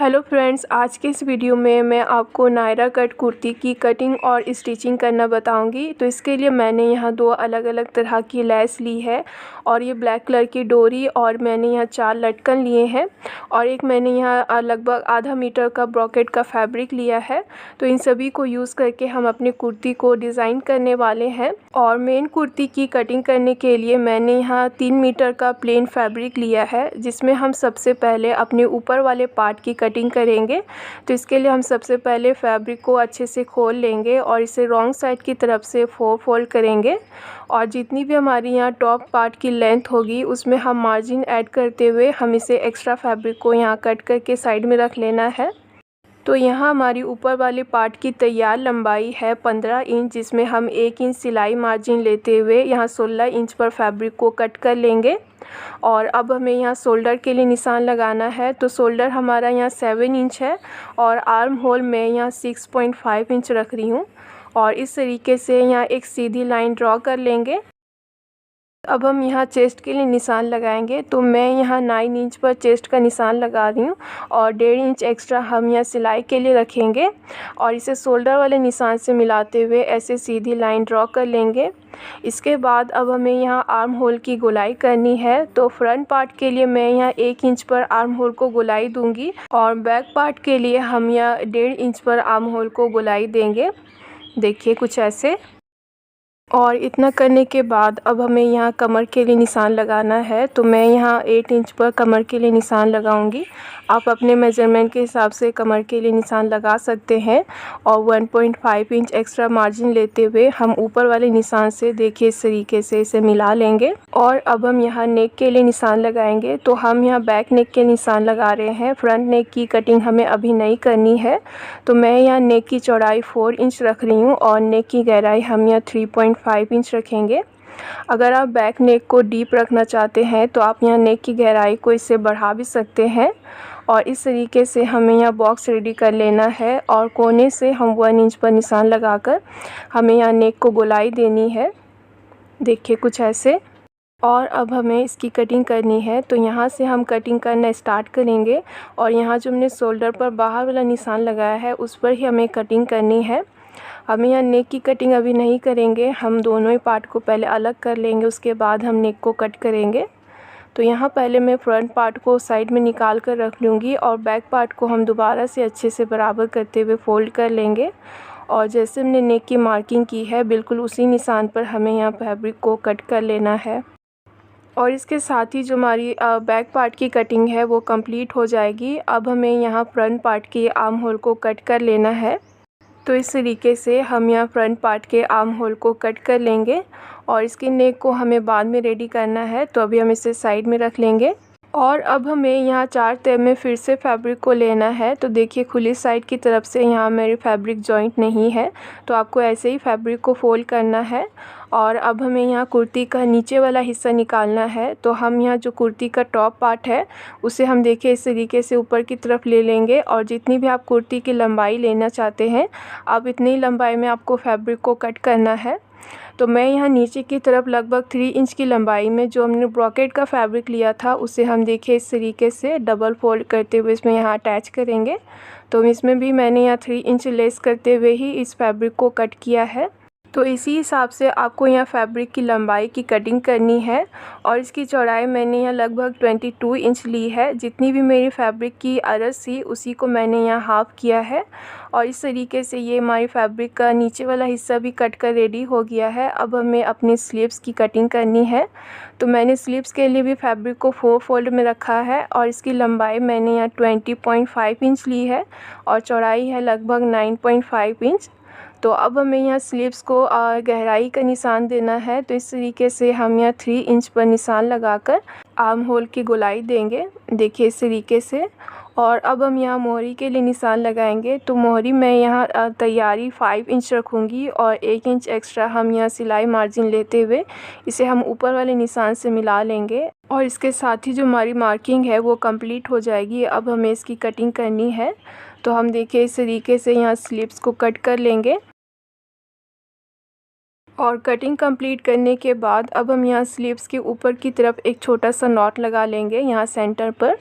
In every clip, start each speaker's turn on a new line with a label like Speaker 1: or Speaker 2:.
Speaker 1: Hello friends, आज के इस वीडियो में मैं आपको नायरा कट कुर्ती की कटिंग और स्टिचिंग करना बताऊंगी। तो इसके लिए मैंने यहाँ दो अलग अलग तरह की लेस ली है और ये ब्लैक कलर की डोरी और मैंने यहाँ 4 लटकन लिए हैं और एक मैंने यहाँ लगभग आधा मीटर का ब्रॉकेट का फैब्रिक लिया है। तो इन सभी को यूज़ करके हम अपने कुर्ती को डिज़ाइन करने वाले हैं। और मेन कुर्ती की कटिंग करने के लिए मैंने यहाँ 3 मीटर का प्लेन फैब्रिक लिया है, जिसमें हम सबसे पहले अपने ऊपर वाले पार्ट की कटिंग करेंगे। तो इसके लिए हम सबसे पहले फैब्रिक को अच्छे से खोल लेंगे और इसे रॉन्ग साइड की तरफ से 4 फोल्ड करेंगे और जितनी भी हमारी यहाँ टॉप पार्ट की लेंथ होगी उसमें हम मार्जिन ऐड करते हुए हम इसे एक्स्ट्रा फैब्रिक को यहाँ कट करके साइड में रख लेना है। तो यहाँ हमारी ऊपर वाले पार्ट की तैयार लंबाई है 15 इंच, जिसमें हम 1 इंच सिलाई मार्जिन लेते हुए यहाँ 16 इंच पर फैब्रिक को कट कर लेंगे। और अब हमें यहाँ शोल्डर के लिए निशान लगाना है। तो शोल्डर हमारा यहाँ 7 इंच है और आर्म होल में यहाँ 6.5 इंच रख रही हूँ और इस तरीके से यहाँ एक सीधी लाइन ड्रॉ कर लेंगे। अब हम यहाँ चेस्ट के लिए निशान लगाएंगे। तो मैं यहाँ 9 इंच पर चेस्ट का निशान लगा रही हूँ और 1.5 इंच एक्स्ट्रा हम यहाँ सिलाई के लिए रखेंगे और इसे शोल्डर वाले निशान से मिलाते हुए ऐसे सीधी लाइन ड्रॉ कर लेंगे। इसके बाद अब हमें यहाँ आर्म होल की गोलाई करनी है। तो फ्रंट पार्ट के लिए मैं यहाँ 1 इंच पर आर्म होल को गोलाई दूंगी और बैक पार्ट के लिए हम यहाँ 1.5 इंच पर आर्म होल को गोलाई देंगे। देखिए कुछ ऐसे। और इतना करने के बाद अब हमें यहाँ कमर के लिए निशान लगाना है। तो मैं यहाँ 8 इंच पर कमर के लिए निशान लगाऊंगी। आप अपने मेजरमेंट के हिसाब से कमर के लिए निशान लगा सकते हैं और 1.5 इंच एक्स्ट्रा मार्जिन लेते हुए हम ऊपर वाले निशान से देखिए इस तरीके से इसे मिला लेंगे। और अब हम यहाँ नेक के लिए निशान लगाएंगे। तो हम यहाँ बैक नेक के निशान लगा रहे हैं, फ्रंट नेक की कटिंग हमें अभी नहीं करनी है। तो मैं यहाँ नेक की चौड़ाई 4 इंच रख रही हूँ और नेक की गहराई हम यहाँ 3.5 इंच रखेंगे। अगर आप बैक नेक को डीप रखना चाहते हैं तो आप यहाँ नेक की गहराई को इससे बढ़ा भी सकते हैं। और इस तरीके से हमें यहाँ बॉक्स रेडी कर लेना है और कोने से हम 1 इंच पर निशान लगाकर हमें यहाँ नेक को गोलाई देनी है। देखिए कुछ ऐसे। और अब हमें इसकी कटिंग करनी है। तो यहाँ से हम कटिंग करना स्टार्ट करेंगे और यहाँ जो हमने शोल्डर पर बाहर वाला निशान लगाया है उस पर ही हमें कटिंग करनी है। हमें यहाँ नेक की कटिंग अभी नहीं करेंगे, हम दोनों ही पार्ट को पहले अलग कर लेंगे, उसके बाद हम नेक को कट करेंगे। तो यहाँ पहले मैं फ्रंट पार्ट को साइड में निकाल कर रख लूँगी और बैक पार्ट को हम दोबारा से अच्छे से बराबर करते हुए फोल्ड कर लेंगे और जैसे हमने नेक की मार्किंग की है बिल्कुल उसी निशान पर हमें यहाँ फैब्रिक को कट कर लेना है। और इसके साथ ही जो हमारी बैक पार्ट की कटिंग है वो कंप्लीट हो जाएगी। अब हमें यहाँ फ्रंट पार्ट के आर्म होल को कट कर लेना है। तो इस तरीके से हम यहाँ फ्रंट पार्ट के आर्म होल को कट कर लेंगे और इसकी नेक को हमें बाद में रेडी करना है। तो अभी हम इसे साइड में रख लेंगे। और अब हमें यहाँ 4 तह में फिर से फैब्रिक को लेना है। तो देखिए खुली साइड की तरफ से यहाँ मेरी फैब्रिक जॉइंट नहीं है, तो आपको ऐसे ही फैब्रिक को फोल्ड करना है। और अब हमें यहाँ कुर्ती का नीचे वाला हिस्सा निकालना है। तो हम यहाँ जो कुर्ती का टॉप पार्ट है उसे हम देखिए इस तरीके से ऊपर की तरफ ले लेंगे और जितनी भी आप कुर्ती की लंबाई लेना चाहते हैं आप इतनी लंबाई में आपको फैब्रिक को कट करना है। तो मैं यहाँ नीचे की तरफ लगभग 3 इंच की लंबाई में जो हमने ब्रॉकेट का फैब्रिक लिया था उसे हम देखिए इस तरीके से डबल फोल्ड करते हुए इसमें यहाँ अटैच करेंगे। तो इसमें भी मैंने यहाँ 3 इंच लेस करते हुए ही इस फैब्रिक को कट किया है। तो इसी हिसाब से आपको यहाँ फैब्रिक की लंबाई की कटिंग करनी है और इसकी चौड़ाई मैंने यहाँ लगभग 22 इंच ली है। जितनी भी मेरी फैब्रिक की अरज थी उसी को मैंने यहाँ हाफ़ किया है और इस तरीके से ये हमारी फैब्रिक का नीचे वाला हिस्सा भी कट कर रेडी हो गया है। अब हमें अपनी स्लीव्स की कटिंग करनी है। तो मैंने स्लीव्स के लिए भी फैब्रिक को 4 फोल्ड में रखा है और इसकी लंबाई मैंने यहाँ 20.5 इंच ली है और चौड़ाई है लगभग 9.5 इंच। तो अब हमें यहाँ स्लीव्स को गहराई का निशान देना है। तो इस तरीके से हम यहाँ 3 इंच पर निशान लगाकर आर्म होल की गोलाई देंगे, देखिए इस तरीके से। और अब हम यहाँ मोहरी के लिए निशान लगाएंगे। तो मोहरी मैं यहाँ तैयारी 5 इंच रखूँगी और 1 इंच एक्स्ट्रा हम यहाँ सिलाई मार्जिन लेते हुए इसे हम ऊपर वाले निशान से मिला लेंगे और इसके साथ ही जो हमारी मार्किंग है वो कंप्लीट हो जाएगी। अब हमें इसकी कटिंग करनी है। तो हम देखिए इस तरीके से यहाँ स्लीव्स को कट कर लेंगे और कटिंग कंप्लीट करने के बाद अब हम यहाँ स्लीव्स के ऊपर की तरफ एक छोटा सा नॉट लगा लेंगे यहाँ सेंटर पर।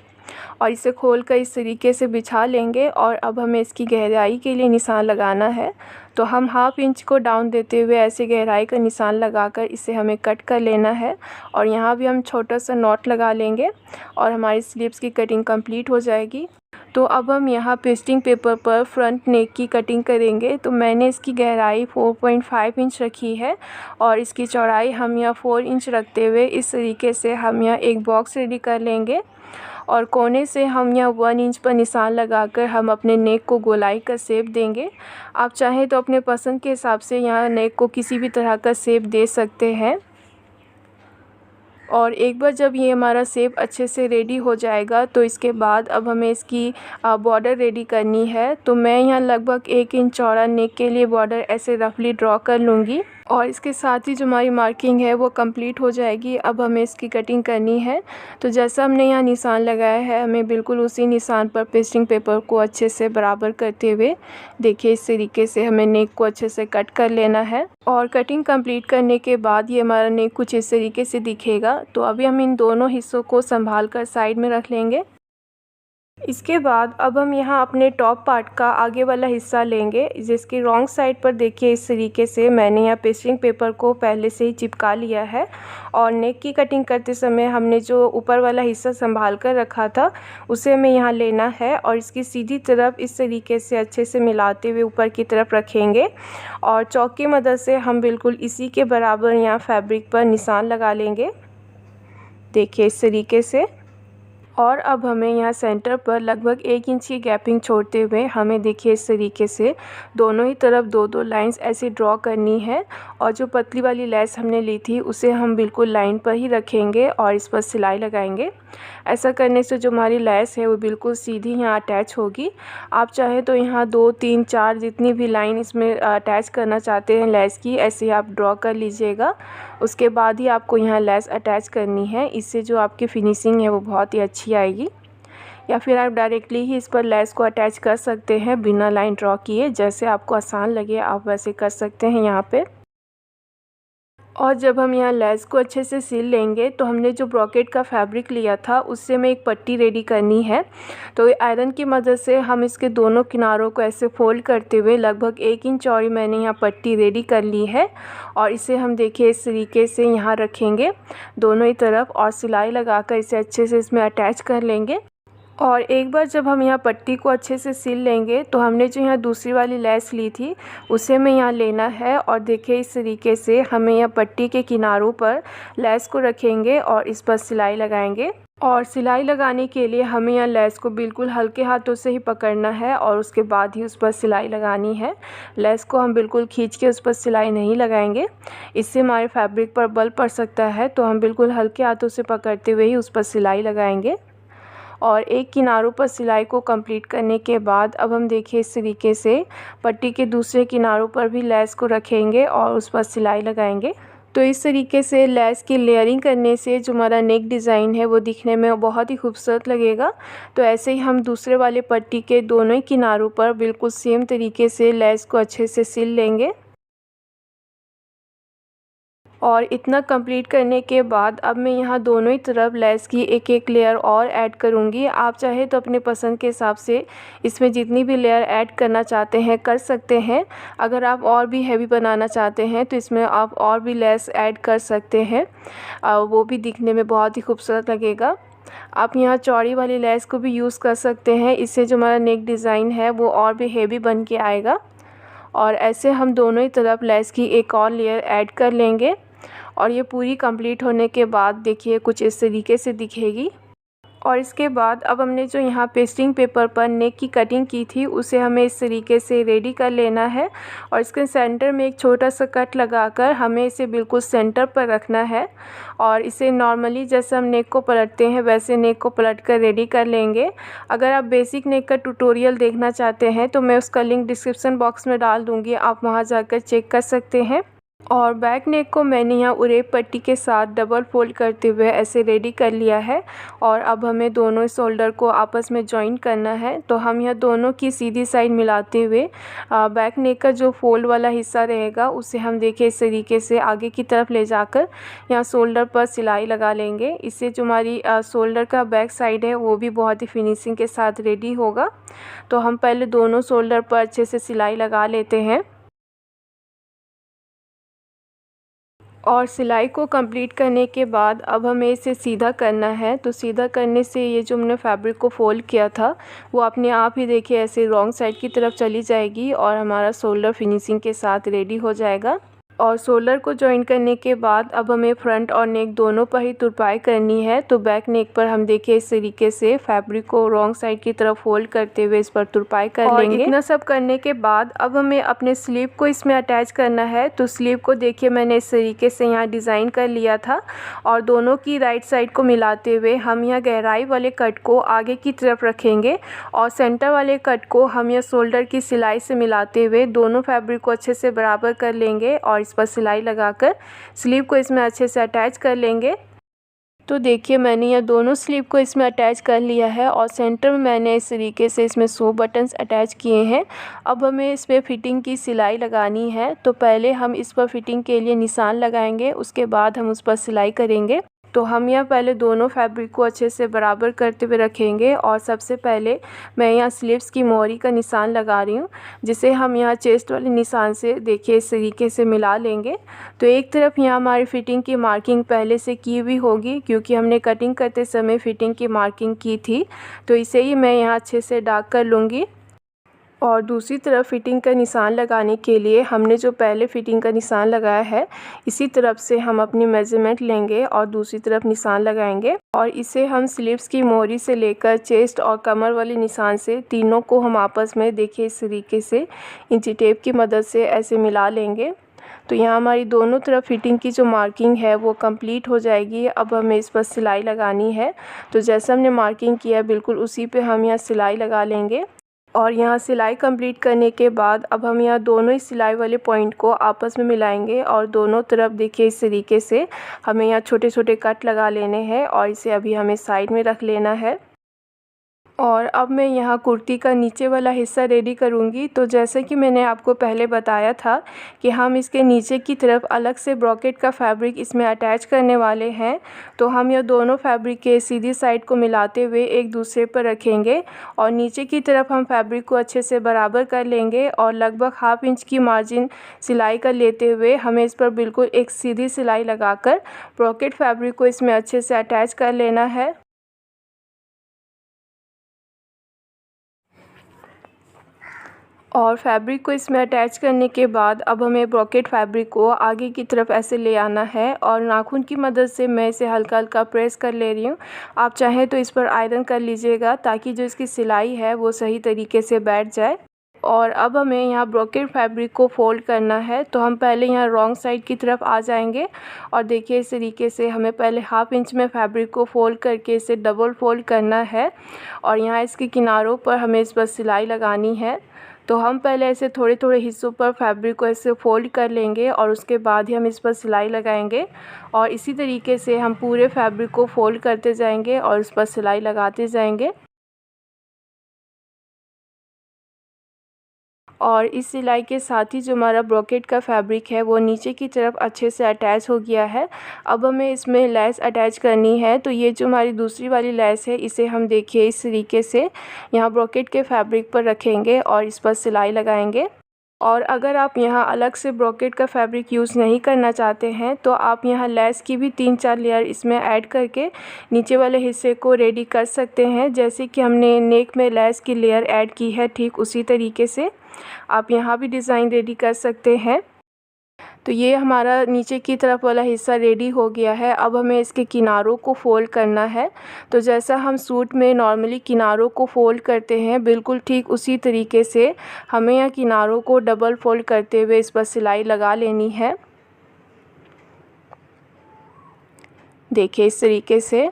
Speaker 1: और इसे खोलकर इस तरीके से बिछा लेंगे। और अब हमें इसकी गहराई के लिए निशान लगाना है, तो हम 1/2 इंच को डाउन देते हुए ऐसे गहराई का निशान लगाकर इसे हमें कट कर लेना है। और यहाँ भी हम छोटा सा नॉट लगा लेंगे और हमारी स्लीव्स की कटिंग कंप्लीट हो जाएगी। तो अब हम यहाँ पेस्टिंग पेपर पर फ्रंट नेक की कटिंग करेंगे। तो मैंने इसकी गहराई 4.5 इंच रखी है और इसकी चौड़ाई हम यहाँ 4 इंच रखते हुए इस तरीके से हम यहाँ एक बॉक्स रेडी कर लेंगे। और कोने से हम यहाँ 1 इंच पर निशान लगाकर हम अपने नेक को गोलाई का शेप देंगे। आप चाहें तो अपने पसंद के हिसाब से यहाँ नेक को किसी भी तरह का शेप दे सकते हैं। और एक बार जब ये हमारा शेप अच्छे से रेडी हो जाएगा तो इसके बाद अब हमें इसकी बॉर्डर रेडी करनी है। तो मैं यहाँ लगभग 1 इंच चौड़ा नेक के लिए बॉर्डर ऐसे रफली ड्रॉ कर लूँगी और इसके साथ ही जो हमारी मार्किंग है वो कंप्लीट हो जाएगी। अब हमें इसकी कटिंग करनी है। तो जैसा हमने यहाँ निशान लगाया है, हमें बिल्कुल उसी निशान पर पेस्टिंग पेपर को अच्छे से बराबर करते हुए देखिए इस तरीके से हमें नेक को अच्छे से कट कर लेना है। और कटिंग कंप्लीट करने के बाद ये हमारा नेक कुछ इस तरीके से दिखेगा। तो अभी हम इन दोनों हिस्सों को संभाल कर साइड में रख लेंगे। इसके बाद अब हम यहाँ अपने टॉप पार्ट का आगे वाला हिस्सा लेंगे, जिसकी रॉन्ग साइड पर देखिए इस तरीके से मैंने यहाँ पेस्टिंग पेपर को पहले से ही चिपका लिया है। और नेक की कटिंग करते समय हमने जो ऊपर वाला हिस्सा संभाल कर रखा था उसे हमें यहाँ लेना है और इसकी सीधी तरफ इस तरीके से अच्छे से मिलाते हुए ऊपर की तरफ रखेंगे। और चॉक की मदद से हम बिल्कुल इसी के बराबर यहाँ फैब्रिक पर निशान लगा लेंगे, देखिए इस तरीके से। और अब हमें यहाँ सेंटर पर लगभग 1 इंच की गैपिंग छोड़ते हुए हमें देखिए इस तरीके से दोनों ही तरफ 2-2 लाइंस ऐसे ड्रॉ करनी है। और जो पतली वाली लेस हमने ली थी उसे हम बिल्कुल लाइन पर ही रखेंगे और इस पर सिलाई लगाएंगे। ऐसा करने से जो हमारी लेस है वो बिल्कुल सीधी यहाँ अटैच होगी। आप चाहे तो यहाँ 2, 3, 4 जितनी भी लाइन इसमें अटैच करना चाहते हैं लेस की, ऐसे आप ड्रॉ कर लीजिएगा। उसके बाद ही आपको यहाँ लेस अटैच करनी है, इससे जो आपकी फिनिशिंग है वो बहुत ही अच्छी आएगी। या फिर आप डायरेक्टली ही इस पर लेस को अटैच कर सकते हैं बिना लाइन ड्रॉ किए, जैसे आपको आसान लगे आप वैसे कर सकते हैं यहाँ पे। और जब हम यहाँ लेस को अच्छे से सिल लेंगे तो हमने जो ब्रॉकेट का फैब्रिक लिया था उससे हमें एक पट्टी रेडी करनी है। तो आयरन की मदद से हम इसके दोनों किनारों को ऐसे फोल्ड करते हुए लगभग 1 इंच चौड़ी मैंने यहाँ पट्टी रेडी कर ली है। और इसे हम देखिए इस तरीके से यहाँ रखेंगे दोनों ही तरफ और सिलाई लगाकर इसे अच्छे से इसमें अटैच कर लेंगे। और एक बार जब हम यहाँ पट्टी को अच्छे से सिल लेंगे तो हमने जो यहाँ दूसरी वाली लेस ली थी उसे हमें यहाँ लेना है। और देखिए इस तरीके से हमें यहाँ पट्टी के किनारों पर लेस को रखेंगे और इस पर सिलाई लगाएंगे। और सिलाई लगाने के लिए हमें यहाँ लेस को बिल्कुल हल्के हाथों से ही पकड़ना है और उसके बाद ही उस पर सिलाई लगानी है। लेस को हम बिल्कुल खींच के उस पर सिलाई नहीं लगाएंगे, इससे हमारे फैब्रिक पर बल पड़ सकता है। तो हम बिल्कुल हल्के हाथों से पकड़ते हुए ही उस पर सिलाई लगाएंगे। और एक किनारों पर सिलाई को कंप्लीट करने के बाद अब हम देखिए इस तरीके से पट्टी के दूसरे किनारों पर भी लेस को रखेंगे और उस पर सिलाई लगाएंगे। तो इस तरीके से लेस की लेयरिंग करने से जो हमारा नेक डिज़ाइन है वो दिखने में बहुत ही खूबसूरत लगेगा। तो ऐसे ही हम दूसरे वाले पट्टी के दोनों ही किनारों पर बिल्कुल सेम तरीके से लेस को अच्छे से सिल लेंगे। और इतना कंप्लीट करने के बाद अब मैं यहाँ दोनों ही तरफ लेस की एक एक लेयर और ऐड करूँगी। आप चाहे तो अपने पसंद के हिसाब से इसमें जितनी भी लेयर ऐड करना चाहते हैं कर सकते हैं। अगर आप और भी हैवी बनाना चाहते हैं तो इसमें आप और भी लेस ऐड कर सकते हैं, वो भी दिखने में बहुत ही खूबसूरत लगेगा। आप यहाँ चौड़ी वाली लेस को भी यूज़ कर सकते हैं, इससे जो हमारा नेक डिज़ाइन है वो और भी हेवी बन के आएगा। और ऐसे हम दोनों ही तरफ लेस की एक और लेयर ऐड कर लेंगे। और ये पूरी कंप्लीट होने के बाद देखिए कुछ इस तरीके से दिखेगी। और इसके बाद अब हमने जो यहाँ पेस्टिंग पेपर पर नेक की कटिंग की थी उसे हमें इस तरीके से रेडी कर लेना है। और इसके सेंटर में एक छोटा सा कट लगाकर हमें इसे बिल्कुल सेंटर पर रखना है। और इसे नॉर्मली जैसे हम नेक को पलटते हैं वैसे नेक को पलट कर रेडी कर लेंगे। अगर आप बेसिक नेक का ट्यूटोरियल देखना चाहते हैं तो मैं उसका लिंक डिस्क्रिप्शन बॉक्स में डाल दूँगी, आप वहाँ जाकर चेक कर सकते हैं। और बैक नेक को मैंने यहाँ उरेप पट्टी के साथ डबल फोल्ड करते हुए ऐसे रेडी कर लिया है। और अब हमें दोनों शोल्डर को आपस में जॉइन करना है। तो हम यह दोनों की सीधी साइड मिलाते हुए बैक नेक का जो फोल्ड वाला हिस्सा रहेगा उसे हम देखिए इस तरीके से आगे की तरफ ले जाकर यहाँ शोल्डर पर सिलाई लगा लेंगे। इससे जो हमारी शोल्डर का बैक साइड है वो भी बहुत ही फिनिशिंग के साथ रेडी होगा। तो हम पहले दोनों शोल्डर पर अच्छे से सिलाई लगा लेते हैं। और सिलाई को कंप्लीट करने के बाद अब हमें इसे सीधा करना है। तो सीधा करने से ये जो हमने फैब्रिक को फोल्ड किया था वो अपने आप ही देखिए ऐसे रॉन्ग साइड की तरफ चली जाएगी और हमारा शोल्डर फिनिशिंग के साथ रेडी हो जाएगा। और शोल्डर को जॉइन करने के बाद अब हमें फ्रंट और नेक दोनों पर ही तुरपाई करनी है। तो बैक नेक पर हम देखिए इस तरीके से फैब्रिक को रॉन्ग साइड की तरफ फोल्ड करते हुए इस पर तुरपाई कर लेंगे। इतना सब करने के बाद अब हमें अपने स्लीव को इसमें अटैच करना है। तो स्लीव को देखिए मैंने इस तरीके से यहाँ डिज़ाइन कर लिया था और दोनों की राइट साइड को मिलाते हुए हम यहाँ गहराई वाले कट को आगे की तरफ रखेंगे और सेंटर वाले कट को हम यह शोल्डर की सिलाई से मिलाते हुए दोनों फैब्रिक को अच्छे से बराबर कर लेंगे और इस पर सिलाई लगाकर स्लीव को इसमें अच्छे से अटैच कर लेंगे। तो देखिए मैंने यह दोनों स्लीव को इसमें अटैच कर लिया है और सेंटर में मैंने इस तरीके से इसमें 100 बटन्स अटैच किए हैं। अब हमें इस पर फिटिंग की सिलाई लगानी है। तो पहले हम इस पर फिटिंग के लिए निशान लगाएंगे, उसके बाद हम उस पर सिलाई करेंगे। तो हम यहाँ पहले दोनों फैब्रिक को अच्छे से बराबर करते हुए रखेंगे और सबसे पहले मैं यहाँ स्लीव्स की मोहरी का निशान लगा रही हूँ, जिसे हम यहाँ चेस्ट वाले निशान से देखिए इस तरीके से मिला लेंगे। तो एक तरफ यहाँ हमारी फ़िटिंग की मार्किंग पहले से की हुई होगी क्योंकि हमने कटिंग करते समय फ़िटिंग की मार्किंग की थी। तो इसे ही मैं यहाँ अच्छे से डार्क कर लूँगी। और दूसरी तरफ फिटिंग का निशान लगाने के लिए हमने जो पहले फिटिंग का निशान लगाया है इसी तरफ से हम अपनी मेज़रमेंट लेंगे और दूसरी तरफ निशान लगाएंगे और इसे हम स्लीव्स की मोहरी से लेकर चेस्ट और कमर वाले निशान से तीनों को हम आपस में देखिए इस तरीके से इंची टेप की मदद से ऐसे मिला लेंगे। तो यहाँ हमारी दोनों तरफ फिटिंग की जो मार्किंग है वो कंप्लीट हो जाएगी। अब हमें इस पर सिलाई लगानी है। तो जैसा हमने मार्किंग किया बिल्कुल उसी पे हम यहाँ सिलाई लगा लेंगे। और यहाँ सिलाई कंप्लीट करने के बाद अब हम यहाँ दोनों ही सिलाई वाले पॉइंट को आपस में मिलाएंगे और दोनों तरफ देखिए इस तरीके से हमें यहाँ छोटे छोटे कट लगा लेने हैं और इसे अभी हमें साइड में रख लेना है। और अब मैं यहाँ कुर्ती का नीचे वाला हिस्सा रेडी करूँगी। तो जैसे कि मैंने आपको पहले बताया था कि हम इसके नीचे की तरफ अलग से ब्रॉकेट का फैब्रिक इसमें अटैच करने वाले हैं। तो हम यह दोनों फैब्रिक के सीधी साइड को मिलाते हुए एक दूसरे पर रखेंगे और नीचे की तरफ हम फैब्रिक को अच्छे से बराबर कर लेंगे और लगभग ½ इंच की मार्जिन सिलाई कर लेते हुए हमें इस पर बिल्कुल एक सीधी सिलाई लगाकर ब्रॉकेट फैब्रिक को इसमें अच्छे से अटैच कर लेना है। और फैब्रिक को इसमें अटैच करने के बाद अब हमें ब्रॉकेट फैब्रिक को आगे की तरफ ऐसे ले आना है और नाखून की मदद से मैं इसे हल्का हल्का प्रेस कर ले रही हूँ। आप चाहें तो इस पर आयरन कर लीजिएगा ताकि जो इसकी सिलाई है वो सही तरीके से बैठ जाए। और अब हमें यहाँ ब्रॉकेट फैब्रिक को फोल्ड करना है। तो हम पहले यहाँ रॉन्ग साइड की तरफ आ जाएंगे और देखिए इस तरीके से हमें पहले ½ इंच में फैब्रिक को फोल्ड करके इसे डबल फोल्ड करना है और यहाँ इसके किनारों पर हमें इस पर सिलाई लगानी है। तो हम पहले ऐसे थोड़े थोड़े हिस्सों पर फैब्रिक को ऐसे फोल्ड कर लेंगे और उसके बाद ही हम इस पर सिलाई लगाएंगे और इसी तरीके से हम पूरे फैब्रिक को फोल्ड करते जाएंगे और इस पर सिलाई लगाते जाएंगे। और इस सिलाई के साथ ही जो हमारा ब्रॉकेट का फैब्रिक है वो नीचे की तरफ अच्छे से अटैच हो गया है। अब हमें इसमें लेस अटैच करनी है। तो ये जो हमारी दूसरी वाली लेस है इसे हम देखिए इस तरीके से यहाँ ब्रॉकेट के फैब्रिक पर रखेंगे और इस पर सिलाई लगाएंगे। और अगर आप यहाँ अलग से ब्रॉकेट का फैब्रिक यूज़ नहीं करना चाहते हैं तो आप यहाँ लेस की भी 3-4 लेयर इसमें ऐड करके नीचे वाले हिस्से को रेडी कर सकते हैं। जैसे कि हमने नेक में लेस की लेयर ऐड की है ठीक उसी तरीके से आप यहाँ भी डिज़ाइन रेडी कर सकते हैं। तो ये हमारा नीचे की तरफ वाला हिस्सा रेडी हो गया है। अब हमें इसके किनारों को फोल्ड करना है। तो जैसा हम सूट में नॉर्मली किनारों को फोल्ड करते हैं बिल्कुल ठीक उसी तरीके से हमें यहाँ किनारों को डबल फोल्ड करते हुए इस पर सिलाई लगा लेनी है। देखिए इस तरीके से।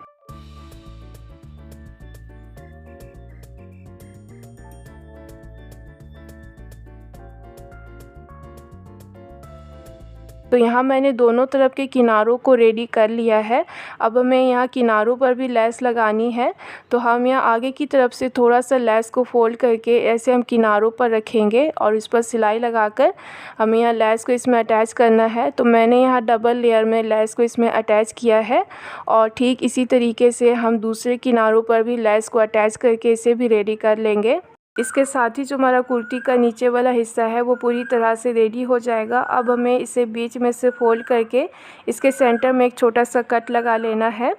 Speaker 1: तो यहाँ मैंने दोनों तरफ के किनारों को रेडी कर लिया है। अब हमें यहाँ किनारों पर भी लेस लगानी है। तो हम यहाँ आगे की तरफ से थोड़ा सा लेस को फोल्ड करके ऐसे हम किनारों पर रखेंगे और इस पर सिलाई लगाकर हमें यहाँ लेस को इसमें अटैच करना है। तो मैंने यहाँ डबल लेयर में लेस को इसमें अटैच किया है और ठीक इसी तरीके से हम दूसरे किनारों पर भी लेस को अटैच करके इसे भी रेडी कर लेंगे। इसके साथ ही जो हमारा कुर्ती का नीचे वाला हिस्सा है वो पूरी तरह से रेडी हो जाएगा। अब हमें इसे बीच में से फोल्ड करके इसके सेंटर में एक छोटा सा कट लगा लेना है।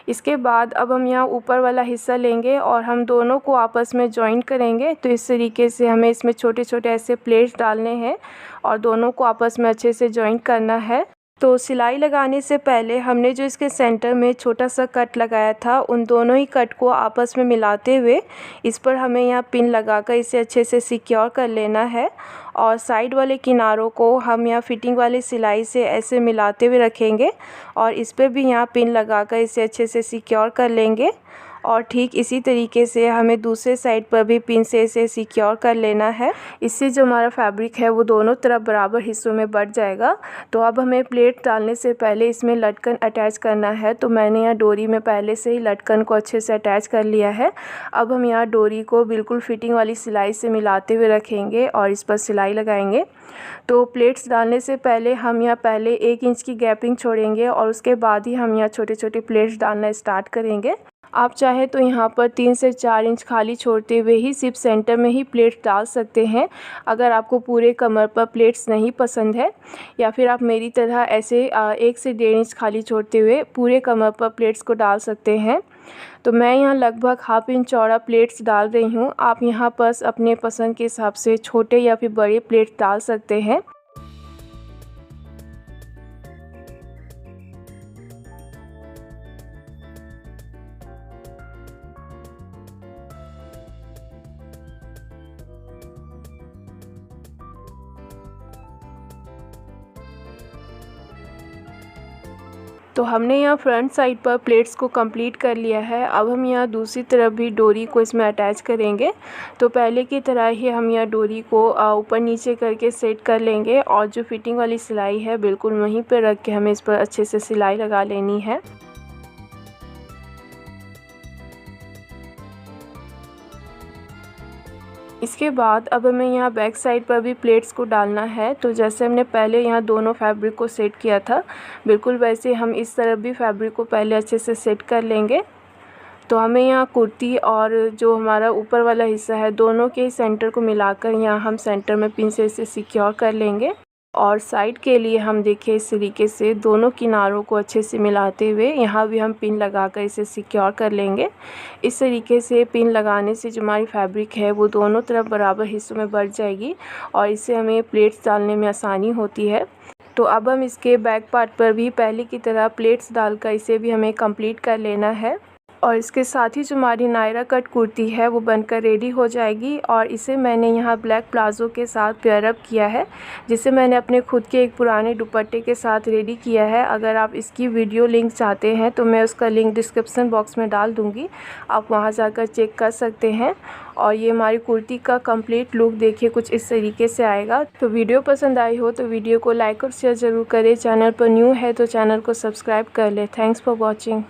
Speaker 1: इसके बाद अब हम यहाँ ऊपर वाला हिस्सा लेंगे और हम दोनों को आपस में जॉइन करेंगे। तो इस तरीके से हमें इसमें छोटे छोटे ऐसे प्लेट्स डालने हैं और दोनों को आपस में अच्छे से जॉइन करना है। तो सिलाई लगाने से पहले हमने जो इसके सेंटर में छोटा सा कट लगाया था, उन दोनों ही कट को आपस में मिलाते हुए इस पर हमें यहाँ पिन लगाकर इसे अच्छे से सिक्योर कर लेना है। और साइड वाले किनारों को हम यहाँ फिटिंग वाली सिलाई से ऐसे मिलाते हुए रखेंगे और इस पर भी यहाँ पिन लगाकर इसे अच्छे से सिक्योर कर लेंगे। और ठीक इसी तरीके से हमें दूसरे साइड पर भी पिन से इसे सिक्योर कर लेना है। इससे जो हमारा फैब्रिक है वो दोनों तरफ बराबर हिस्सों में बढ़ जाएगा। तो अब हमें प्लेट डालने से पहले इसमें लटकन अटैच करना है। तो मैंने यहाँ डोरी में पहले से ही लटकन को अच्छे से अटैच कर लिया है। अब हम यहाँ डोरी को बिल्कुल फिटिंग वाली सिलाई से मिलाते हुए रखेंगे और इस पर सिलाई लगाएंगे। तो प्लेट्स डालने से पहले हम यहाँ पहले 1 इंच की गैपिंग छोड़ेंगे और उसके बाद ही हम यहाँ छोटे छोटे प्लेट्स डालना स्टार्ट करेंगे। आप चाहे तो यहाँ पर 3 से 4 इंच खाली छोड़ते हुए ही सिर्फ सेंटर में ही प्लेट्स डाल सकते हैं। अगर आपको पूरे कमर पर प्लेट्स नहीं पसंद है या फिर आप मेरी तरह ऐसे 1 से 1.5 इंच खाली छोड़ते हुए पूरे कमर पर प्लेट्स को डाल सकते हैं। तो मैं यहाँ लगभग ½ इंच चौड़ा प्लेट्स डाल रही हूँ। आप यहाँ पर अपने पसंद के हिसाब से छोटे या फिर बड़े प्लेट्स डाल सकते हैं। तो हमने यहाँ फ्रंट साइड पर प्लेट्स को कंप्लीट कर लिया है। अब हम यहाँ दूसरी तरफ भी डोरी को इसमें अटैच करेंगे। तो पहले की तरह ही हम यहाँ डोरी को ऊपर नीचे करके सेट कर लेंगे और जो फिटिंग वाली सिलाई है बिल्कुल वहीं पर रख के हमें इस पर अच्छे से सिलाई लगा लेनी है। इसके बाद अब हमें यहाँ बैक साइड पर भी प्लेट्स को डालना है। तो जैसे हमने पहले यहाँ दोनों फैब्रिक को सेट किया था, बिल्कुल वैसे हम इस तरफ भी फैब्रिक को पहले अच्छे से सेट कर लेंगे। तो हमें यहाँ कुर्ती और जो हमारा ऊपर वाला हिस्सा है दोनों के सेंटर को मिलाकर यहाँ हम सेंटर में पिन से इसे सिक्योर कर लेंगे। और साइड के लिए हम देखिए इस तरीके से दोनों किनारों को अच्छे से मिलाते हुए यहाँ भी हम पिन लगाकर इसे सिक्योर कर लेंगे। इस तरीके से पिन लगाने से जो हमारी फैब्रिक है वो दोनों तरफ बराबर हिस्सों में बढ़ जाएगी और इससे हमें प्लेट्स डालने में आसानी होती है। तो अब हम इसके बैक पार्ट पर भी पहले की तरह प्लेट्स डालकर इसे भी हमें कंप्लीट कर लेना है। और इसके साथ ही जो हमारी नायरा कट कुर्ती है वो बनकर रेडी हो जाएगी। और इसे मैंने यहाँ ब्लैक प्लाज़ो के साथ पेयर अप किया है, जिसे मैंने अपने खुद के एक पुराने दुपट्टे के साथ रेडी किया है। अगर आप इसकी वीडियो लिंक चाहते हैं तो मैं उसका लिंक डिस्क्रिप्शन बॉक्स में डाल दूँगी, आप वहाँ जाकर चेक कर सकते हैं। और ये हमारी कुर्ती का कंप्लीट लुक देखिए कुछ इस तरीके से आएगा। तो वीडियो पसंद आई हो तो वीडियो को लाइक और शेयर ज़रूर करें। चैनल पर न्यू है तो चैनल को सब्सक्राइब कर ले। Thanks for watching.